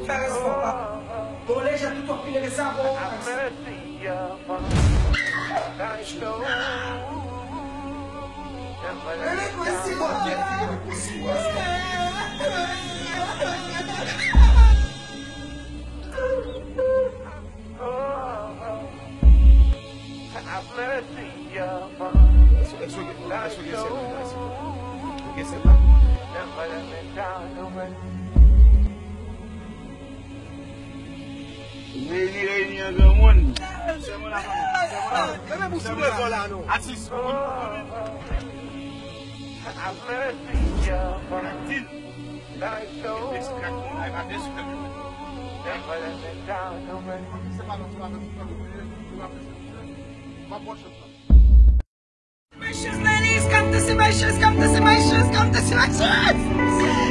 Fè responda. Boleja tudo a pilha dessa boca. Ele é conhecido aqui. Come to see my shoes, come to see my shoes, come to see my shoes!